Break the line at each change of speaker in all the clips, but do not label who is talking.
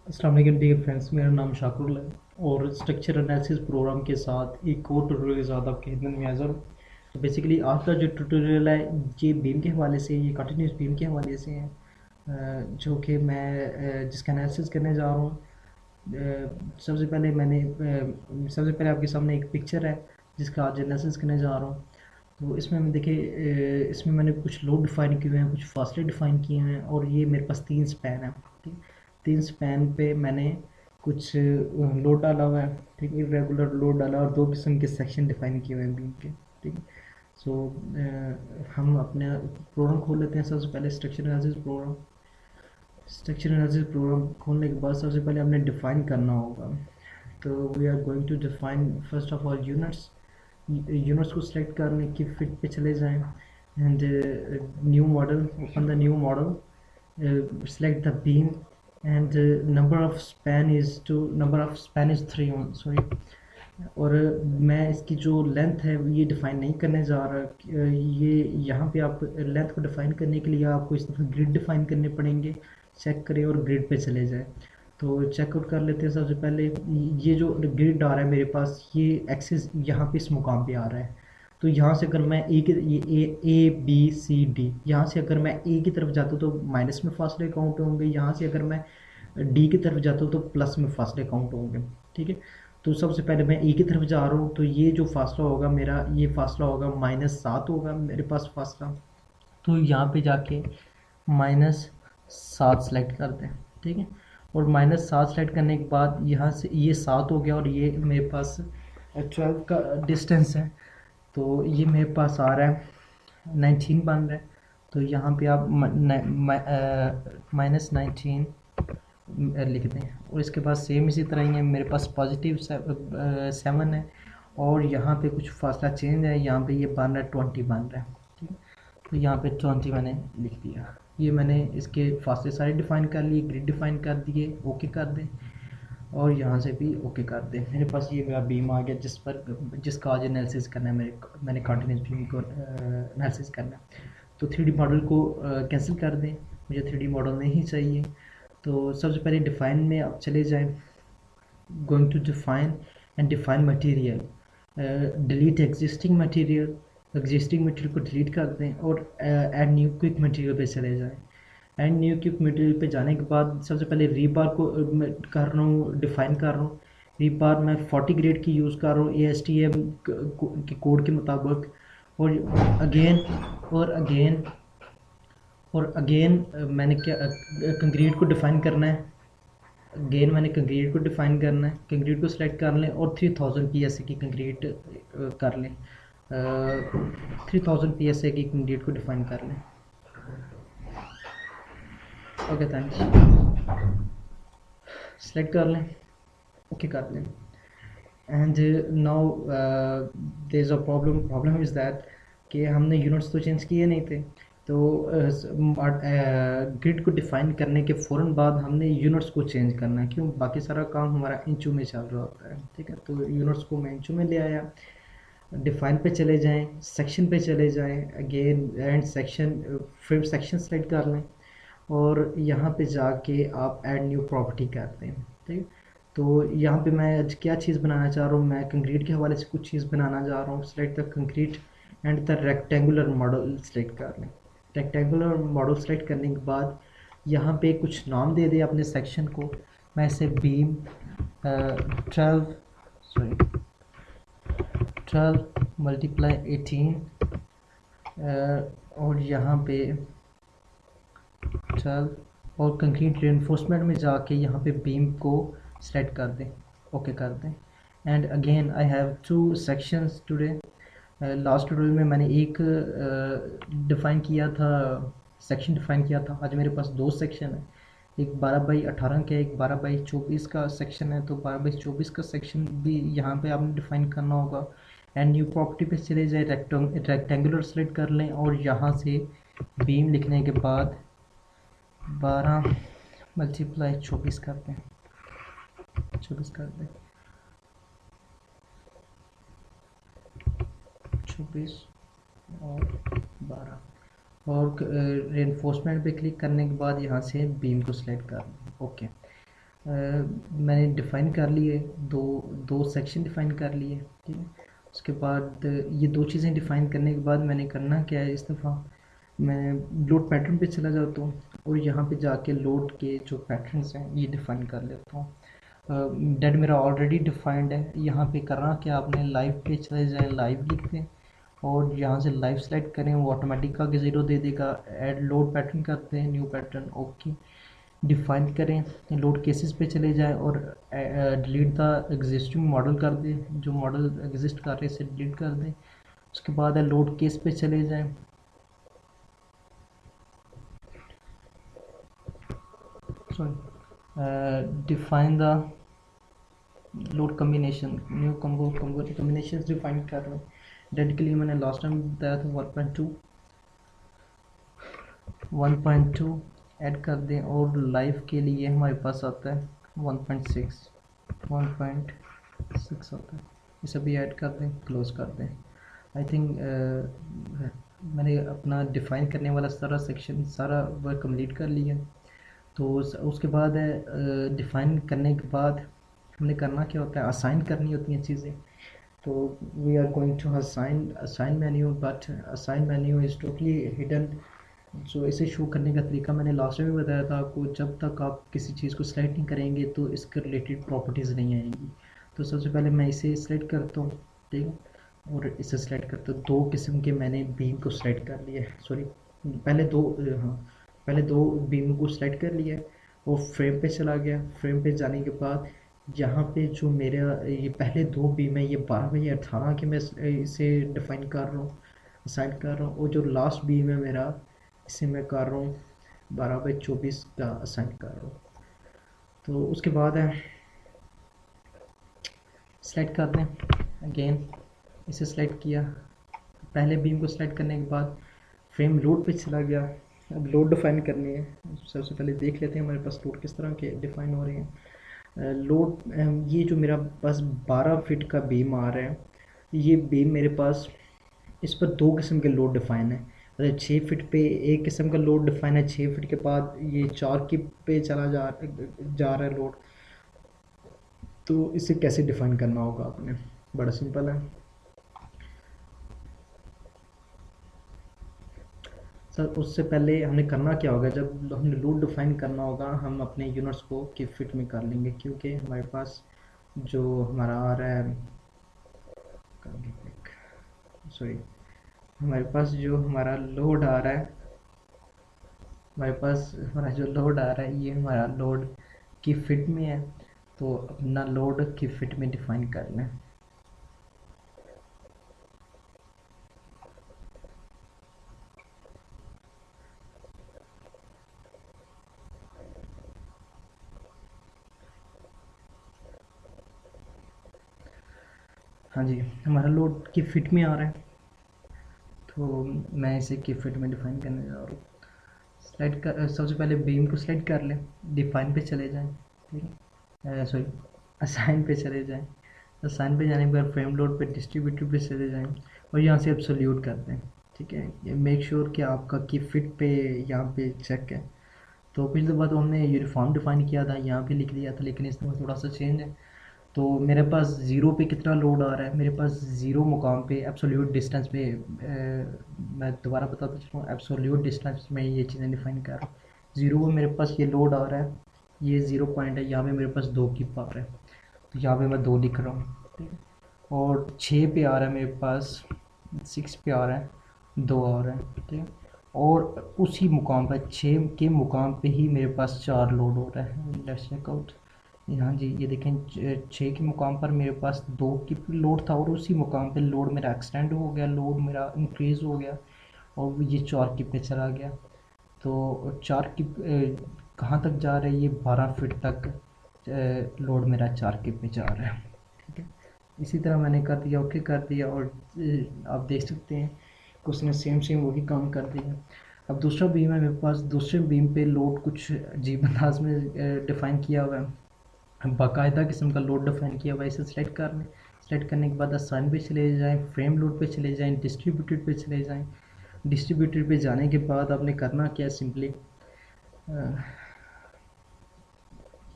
अस्सलाम वालेकुम dear friends, मेरा नाम शाकुर है और स्ट्रक्चर एनालिसिस प्रोग्राम के साथ एक और ट्यूटोरियल के साथ आपकी खिदमत में हाज़िर हूँ। तो बेसिकली आज का जो ट्यूटोरियल है ये बीम के हवाले से, ये कंटिन्यूस बीम के हवाले से है, जो कि मैं जिसका एनालिसिस करने जा रहा हूँ। सबसे पहले आपके सामने एक पिक्चर है जिसका आज एनालिसिस करने जा रहा हूँ। तो इसमें मैं देखिए, इसमें मैंने कुछ लोड डिफ़ाइन किए हुए हैं, कुछ फासले डिफ़ाइन किए हुए हैं और ये मेरे पास 3 स्पैन है। ठीक, 3 स्पैन पे मैंने कुछ लोड डाला हुआ है। ठीक, इरेगुलर लोड डाला और 2 किस्म के सेक्शन डिफ़ाइन किए हुए हैं बीम के। ठीक है। सो हम अपने प्रोग्राम खोल लेते हैं। सबसे पहले स्ट्रक्चर एनालिसिस प्रोग्राम खोलने के बाद सबसे पहले हमने डिफ़ाइन करना होगा। तो we are going to define first of all units को सिलेक्ट करने की फिट पे चले जाएं and new model, open the new model, select the beam and number of span is 3 on sorry। और मैं इसकी जो लेंथ है ये डिफ़ाइन नहीं करने जा रहा। ये यहाँ पे आप लेंथ को डिफ़ाइन करने के लिए आपको इस दफ़ा ग्रिड डिफ़ाइन करने पड़ेंगे। चेक करें और ग्रिड पे चले जाए। तो चेकआउट कर लेते हैं। सबसे पहले ये जो ग्रिड आ रहा है मेरे पास, ये एक्सिस यहाँ पे इस मुकाम पे आ रहा है। तो यहाँ से अगर मैं ए बी सी डी, यहाँ से अगर मैं ए की तरफ जाता हूँ तो माइनस में फासले काउंट होंगे। यहाँ से अगर मैं डी की तरफ जाता हूँ तो प्लस में फासले काउंट होंगे। ठीक है। तो सबसे पहले मैं ए की तरफ जा रहा हूँ, तो ये जो फासला होगा मेरा, ये फासला होगा -7 होगा मेरे पास फासला। तो यहाँ पे जाके -7 सेलेक्ट कर दें। ठीक है। और -7 सेलेक्ट करने के बाद यहाँ से ये 7 हो गया और ये मेरे पास 12 का डिस्टेंस है। तो ये मेरे पास आ रहा है 19 बन रहा है। तो यहाँ पे आप -19 लिख दें। और इसके बाद सेम इसी तरह ही है, मेरे पास +7 है और यहाँ पे कुछ फासला चेंज है। यहाँ पे ये बन रहा है 20 बन रहा है। ठीक है। तो यहाँ पे 20 मैंने लिख दिया। ये मैंने इसके फासले सारे डिफ़ाइन कर लिए, ग्रिड डिफ़ाइन कर दिए, ओके कर दें। और यहाँ से भी ओके कर दें। मेरे पास ये मेरा बीम आ गया जिसका आज एनालिसिस करना है। मैंने कंटिन्यूस बीम को एनालिसिस करना है। तो 3D मॉडल को कैंसिल कर दें, मुझे 3D मॉडल नहीं चाहिए। तो सबसे पहले डिफ़ाइन में आप चले जाएं। Going to define material, delete existing material को डिलीट कर दें और ऐड न्यू क्विक मटेरियल पे चले जाएं। एंड न्यू क्विक मटेरियल पे जाने के बाद सबसे पहले रीबार को मैं कर रहा हूँ, डिफ़ाइन कर रहा हूँ। रीबार मैं 40 ग्रेड की यूज़ कर रहा हूँ ASTM के कोड के मुताबिक। और अगेन और अगेन और अगेन मैंने क्या कंक्रीट को डिफ़ाइन करना है। अगेन मैंने कंक्रीट को डिफ़ाइन करना है। कंक्रीट को सिलेक्ट कर लें और 3000 PSA की कंक्रीट कर लें। 3000 PSA की कंक्रीट को डिफ़ाइन कर लें। Okay, thanks. सेलेक्ट कर लें, ओके कर लें। And now there is a problem is that कि हमने यूनिट्स तो चेंज किए नहीं थे। तो ग्रिड को डिफ़ाइन करने के फ़ौरन बाद हमने यूनिट्स को चेंज करना है। क्यों? बाकी सारा काम हमारा इंचों में चल रहा होता है। ठीक है। तो यूनिट्स को मैं इंचों में ले आया। डिफ़ाइन पे चले जाएं, सेक्शन पे चले जाएं, अगेन एंड सेक्शन, फिर सेक्शन सेलेक्ट कर लें और यहाँ पे जाके आप ऐड न्यू प्रॉपर्टी करते हैं। ठीक। तो यहाँ पे मैं आज क्या चीज़ बनाना चाह रहा हूँ, मैं कंक्रीट के हवाले से कुछ चीज़ बनाना चाह रहा हूँ। Select the concrete and the rectangular model select कर लें। रेक्टेंगुलर मॉडल सेलेक्ट करने के बाद यहाँ पे कुछ नाम दे दें अपने सेक्शन को। मैं इसे बीम 12 मल्टीप्लाई 18 और यहाँ पे 12 और कंक्रीट रेनफोर्समेंट में जाके यहाँ पे बीम को सेलेक्ट कर दें, ओके कर दें। And again I have 2 sections today. Last tutorial में मैंने एक डिफ़ाइन किया था, सेक्शन डिफ़ाइन किया था। आज मेरे पास 2 सेक्शन है, एक 12/18 का, एक 12/24 का सेक्शन है। तो 12/24 का सेक्शन भी यहाँ पे आपने डिफ़ाइन करना होगा। एंड न्यू प्रॉपर्टी पे चले जाए, रेक्टेंगुलर सेलेक्ट कर लें और यहाँ से बीम लिखने के बाद 12 मल्टीप्लाई 24 कर दें, 24 कर दें, 24 और 12 और रेनफोर्समेंट पे क्लिक करने के बाद यहाँ से बीम को सिलेक्ट कर दें, ओके। मैंने डिफ़ाइन कर लिए, दो दो सेक्शन डिफ़ाइन कर लिए, ठीक है। उसके बाद ये दो चीज़ें डिफ़ाइन करने के बाद मैंने करना क्या है, इस दफ़ा मैं लोड पैटर्न पे चला जाता हूँ और यहाँ पे जाके लोड के जो पैटर्न्स हैं ये डिफ़ाइन कर लेता हूँ। डेट मेरा ऑलरेडी डिफाइंड है। यहाँ पे करना क्या, आपने लाइव पे चले जाएँ, लाइव लिख दें और यहाँ से लाइव सेलेक्ट करें, वो ऑटोमेटिक का 0 दे देगा। ऐड लोड पैटर्न करते हैं, न्यू पैटर्न, ओके, डिफाइन करें। लोड केसेस पे चले जाएं और डिलीट द एग्जिस्टिंग मॉडल कर दें, जो मॉडल एग्जिस्ट कर रहे से डिलीट कर दें। उसके बाद है लोड केस पे चले जाएं, sorry, define the load combination, new combination define कर रहे हैं। डेट के लिए मैंने लास्ट टाइम बताया था 1.2 ऐड कर दें और लाइव के लिए हमारे पास आता है 1.6 आता है। इसे भी ऐड कर दें, क्लोज कर दें। आई थिंक मैंने अपना डिफ़ाइन करने वाला सारा सेक्शन, सारा वर्क कंप्लीट कर लिया। तो उसके बाद है डिफ़ाइन करने के बाद हमने करना क्या होता है, असाइन करनी होती हैं चीज़ें। तो we are going to assign menu, but assign menu is totally hidden. जो इसे शो करने का तरीका मैंने लास्ट में भी बताया था आपको, जब तक आप किसी चीज़ को सेलेक्ट नहीं करेंगे तो इसके रिलेटेड प्रॉपर्टीज़ नहीं आएंगी। तो सबसे पहले मैं इसे सिलेक्ट करता हूँ, ठीक है, और इसे सिलेक्ट करता हूँ। दो किस्म के मैंने बीम को सिलेक्ट कर लिया है, सॉरी, पहले दो, हाँ, पहले दो बीम को सिलेक्ट कर लिया है और फ्रेम पे चला गया। फ्रेम पे जाने के बाद यहाँ पे जो मेरा ये पहले दो बीम है, ये 12 बाई 18 के मैं इसे डिफाइन कर रहा हूँ, असाइन कर रहा हूँ। और जो लास्ट बीम है मेरा, इसे मैं कर रहा हूँ 12 बाई 24 का असाइन कर रहा हूँ। तो उसके बाद है सेलेक्ट कर दें, अगेन इसे सेलेक्ट किया। पहले बीम को सेलेक्ट करने के बाद फ्रेम लोड पे चला गया। अब लोड डिफाइन करनी है। सबसे पहले देख लेते हैं हमारे पास लोड किस तरह के डिफाइन हो रहे हैं। लोड, ये जो मेरा पास 12 फीट का बीम आ रहा है, ये बीम मेरे पास, इस पर दो किस्म के लोड डिफाइन है। मतलब 6 फीट पे एक किस्म का लोड डिफाइन है, 6 फीट के बाद ये 4 की पे चला जा रहा है लोड। तो इसे कैसे डिफाइन करना होगा आपने, बड़ा सिंपल है सर। उससे पहले हमने करना क्या होगा, जब हमने लोड डिफाइन करना होगा हम अपने यूनिट्स को की फिट में कर लेंगे, क्योंकि हमारे पास जो हमारा आ रहा है, सॉरी, हमारे पास जो हमारा लोड आ रहा है, हमारे पास हमारा जो लोड आ रहा है ये हमारा लोड की फिट में है। तो अपना लोड की फिट में डिफाइन कर लें। हाँ जी, हमारा लोड की फिट में आ रहा है, तो मैं इसे की फिट में डिफाइन करने जा रहा हूँ। सेलेक्ट कर, सबसे पहले बीम को सेलेक्ट कर लें, डिफाइन पे चले जाएं, ठीक है, सॉरी, असाइन पे चले जाएं। असाइन पे जाने के बाद फ्रेम लोड पे डिस्ट्रीब्यूटर पे चले जाएं और यहाँ से एब्सोल्यूट कर दें, ठीक है। मेक श्योर कि आपका की फिट पे यहाँ पे चेक है। तो पिछली बार तो हमने यूनिफॉर्म डिफाइन किया था, यहाँ पे लिख लिया था, लेकिन इसमें थोड़ा सा चेंज है। तो मेरे पास ज़ीरो पे कितना लोड आ रहा है, मेरे पास ज़ीरो मुकाम पे एब्सोल्यूट डिस्टेंस पे, मैं दोबारा बताता चलूँ, एब्सोल्यूट डिस्टेंस में ये चीज़ें डिफाइन कर रहा हूँ। ज़ीरो पे मेरे पास ये लोड आ रहा है, ये 0 पॉइंट है, यहाँ पे मेरे पास 2 की पावर है, तो यहाँ पे मैं 2 लिख रहा हूँ, ठीक है। और 6 पे आ रहा है मेरे पास, 6 पे आ रहा है, 2 आ रहा है, ठीक है। और उसी मुकाम पर 6 के मुकाम पे ही मेरे पास 4 लोड हो रहा है। Let's check out. हाँ जी, ये देखें, 6 के मुकाम पर मेरे पास 2 की लोड था और उसी मुकाम पे लोड मेरा एक्सटेंड हो गया, लोड मेरा इंक्रीज़ हो गया और ये 4 की पे चला गया। तो 4 की कहाँ तक जा रहा है, ये 12 फीट तक लोड मेरा 4 की पे जा रहा है, ठीक है। इसी तरह मैंने कर दिया, ओके कर दिया, और आप देख सकते हैं कि उसने सेम सेम वही काम कर दिया। अब दूसरा बीम है मेरे पास, दूसरे बीम पे लोड कुछ अजीब अंदाज में डिफ़ाइन किया हुआ है, बाकायदा किस्म का लोड डिफाइन किया हुआ है। इसे सेलेक्ट कर लें। सेलेक्ट करने के बाद असाइन पे चले जाएं, फ्रेम लोड पे चले जाएं, डिस्ट्रीब्यूटेड पे चले जाएं। डिस्ट्रीब्यूटेड पे जाने के बाद आपने करना क्या है, सिंपली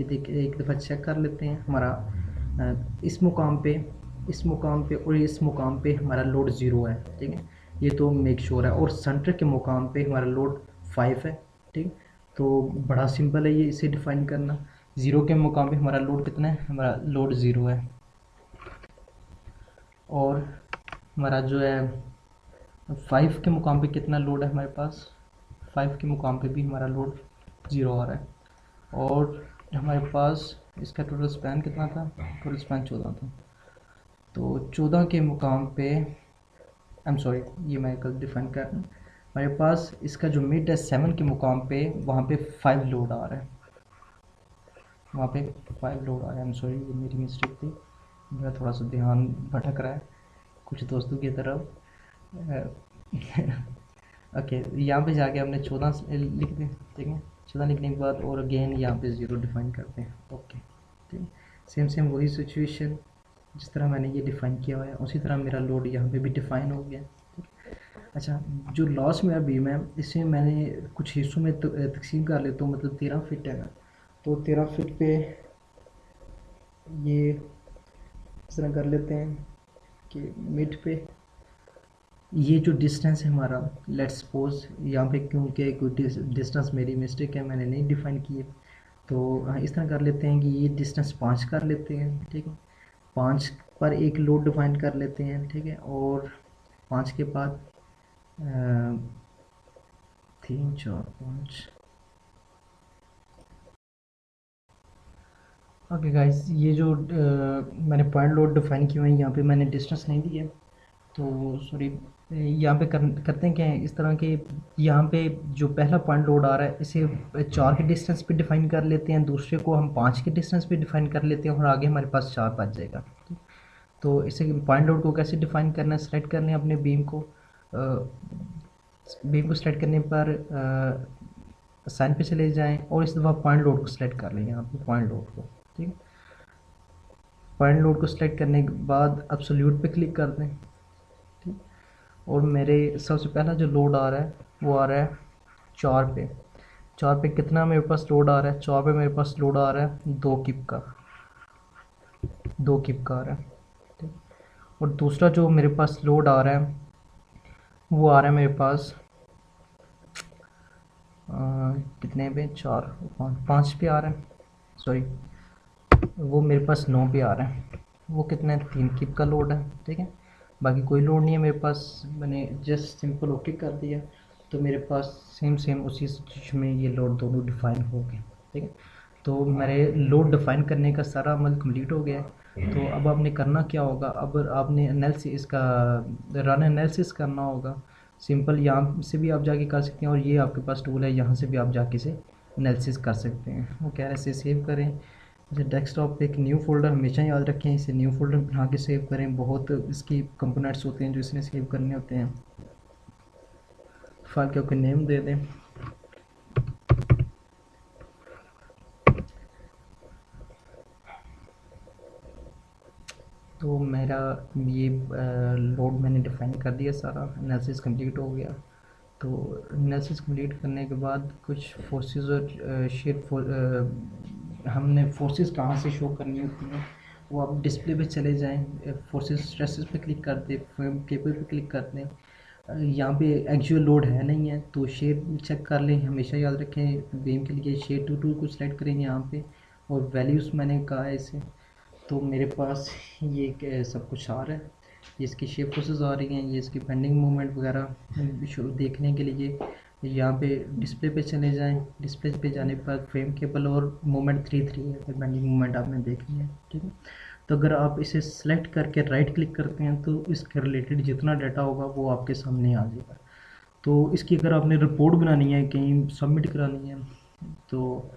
ये देखिए एक दफ़ा चेक कर लेते हैं हमारा इस मुकाम पे, इस मुकाम पे और इस मुकाम पे हमारा लोड 0 है, ठीक है। ये तो मेक श्योर है। और सेंटर के मुकाम पे हमारा लोड 5 है, ठीक। तो बड़ा सिंपल है ये इसे डिफाइन करना। 0 के मुकाम पे हमारा लोड कितना है, हमारा लोड 0 है। और हमारा जो है 5 के मुकाम पे कितना लोड है हमारे पास, 5 के मुकाम पे भी हमारा लोड 0 आ रहा है। और हमारे पास इसका टोटल स्पैन कितना था, टोटल स्पैन 14 था। तो 14 के मुकाम पे आई एम सॉरी, ये मैं कल डिफाइन कर रहा हूँ। हमारे पास इसका जो मिड है 7 के मुकाम पे, वहाँ पे 5 लोड आ रहा है, वहाँ पे 5 लोड आ रहा है। आई एम सॉरी, ये मेरी मिस्टेक थी, मेरा थोड़ा सा ध्यान भटक रहा है कुछ दोस्तों की तरफ। ओके, यहाँ पे जाके हमने 14 लिख दें, ठीक है। 14 लिखने के बाद और अगेन यहाँ पे 0 डिफाइन करते हैं, ओके, ठीक है। सेम सेम वही सिचुएशन, जिस तरह मैंने ये डिफ़ाइन किया हुआ है उसी तरह मेरा लोड यहाँ पे भी डिफ़ाइन हो गया। अच्छा, जो लॉस मेरा बीम है इसे मैंने कुछ हिस्सों में तकसीम कर लेता हूँ, मतलब 13 फिट है ना, तो 13 फिट पे ये इस तरह कर लेते हैं कि मिड पे ये जो डिस्टेंस है हमारा, लेट्स सपोज यहाँ पे, क्योंकि कोई डिस्टेंस मेरी मिस्टेक है, मैंने नहीं डिफ़ाइन की है, तो इस तरह कर लेते हैं कि ये डिस्टेंस 5 कर लेते हैं, ठीक है। 5 पर एक लोड डिफाइन कर लेते हैं, ठीक है। और 5 के बाद 3 4 5। ओके गाइस, ये जो मैंने पॉइंट लोड डिफाइन किए हुए हैं, यहाँ पे मैंने डिस्टेंस नहीं दिया, तो सॉरी। यहाँ पे करते हैं क्या है इस तरह के, यहाँ पे जो पहला पॉइंट लोड आ रहा है इसे 4 के डिस्टेंस पे डिफाइन कर लेते हैं, दूसरे को हम 5 के डिस्टेंस पे डिफाइन कर लेते हैं और आगे हमारे पास 4 बच जाएगा। तो इसे पॉइंट लोड को कैसे डिफाइन करना है, सेलेक्ट करने हैं अपने बीम को, बीम को सेलेक्ट करने पर साइन पे चले जाएं और इस दफ़ा पॉइंट लोड को सिलेक्ट कर लें, यहाँ पे पॉइंट लोड को, ठीक है। पॉइंट लोड को सिलेक्ट करने के बाद एब्सोल्यूट पे क्लिक कर दें, ठीक। और मेरे सबसे पहला जो लोड आ रहा है वो आ रहा है 4 पे। 4 पे कितना मेरे पास लोड आ रहा है, 4 पे मेरे पास लोड आ रहा है 2 किप का, 2 किप का आ रहा है, ठीक। और दूसरा जो मेरे पास लोड आ रहा है वो आ रहा है मेरे पास कितने पे, 4 5 पे आ रहा है, सॉरी, वो मेरे पास 9 पे आ रहा है। वो कितना है, 3 किप का लोड है, ठीक है। बाकी कोई लोड नहीं है मेरे पास, मैंने जस्ट सिंपल ओके कर दिया, तो मेरे पास सेम सेम उसी सिचुएशन में ये लोड दोनों डिफाइन हो गए, ठीक है। तो मेरे लोड डिफाइन करने का सारा अमल कंप्लीट हो गया है। तो अब आपने करना क्या होगा, अब आपने एनालिसिस इसका रन एनालिसिस करना होगा। सिंपल यहाँ से भी आप जाके कर सकते हैं और ये आपके पास टूल है, यहाँ से भी आप जाके से एनालिसिस कर सकते हैं। वो कह रहे से सेव करें, जैसे डेस्कटॉप पे एक न्यू फ़ोल्डर हमेशा याद रखें, इसे न्यू फ़ोल्डर बना के सेव करें। बहुत इसकी कंपोनेंट्स होते हैं जो इसने सेव करने होते हैं। फाइल के आपको नेम दे दें, तो मेरा ये लोड मैंने डिफ़ाइन कर दिया, सारा एनालिसिस कंप्लीट हो गया। तो एनालिसिस कंप्लीट करने के बाद कुछ फोर्सेस और हमने फोर्सेस कहाँ से शो करनी होती हैं, वो आप डिस्प्ले पे चले जाएं, फोर्सेस स्ट्रेसेस पे क्लिक कर दें, फ्रेम टेबल पे क्लिक कर दें। यहाँ पे एक्चुअल लोड है नहीं है तो शेड चेक कर लें, हमेशा याद रखें बीम के लिए शेड टू को सिलेक्ट करें यहाँ पे, और वैल्यूज़ मैंने कहा है इसे। तो मेरे पास ये सब कुछ आ रहा है, ये इसकी शेप फोर्सेस आ रही हैं, ये इसकी बेंडिंग मूवमेंट वगैरह देखने के लिए यहाँ पे डिस्प्ले पे चले जाएं। डिस्प्ले पे जाने पर फ्रेम केबल और मूवमेंट 3 है, फिर बेंडिंग मूवमेंट आपने देखनी है, ठीक है। तो अगर आप इसे सेलेक्ट करके राइट क्लिक करते हैं तो इसके रिलेटेड जितना डाटा होगा वो आपके सामने आ जाएगा। तो इसकी अगर आपने रिपोर्ट बनानी है, कहीं सबमिट करानी है, तो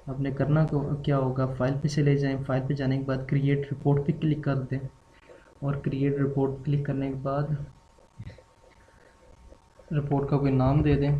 आपने करना क्या होगा, फाइल पे चले जाएं, फाइल पे जाने के बाद क्रिएट रिपोर्ट पे क्लिक कर दें, और क्रिएट रिपोर्ट क्लिक करने के बाद रिपोर्ट का कोई नाम दे दें।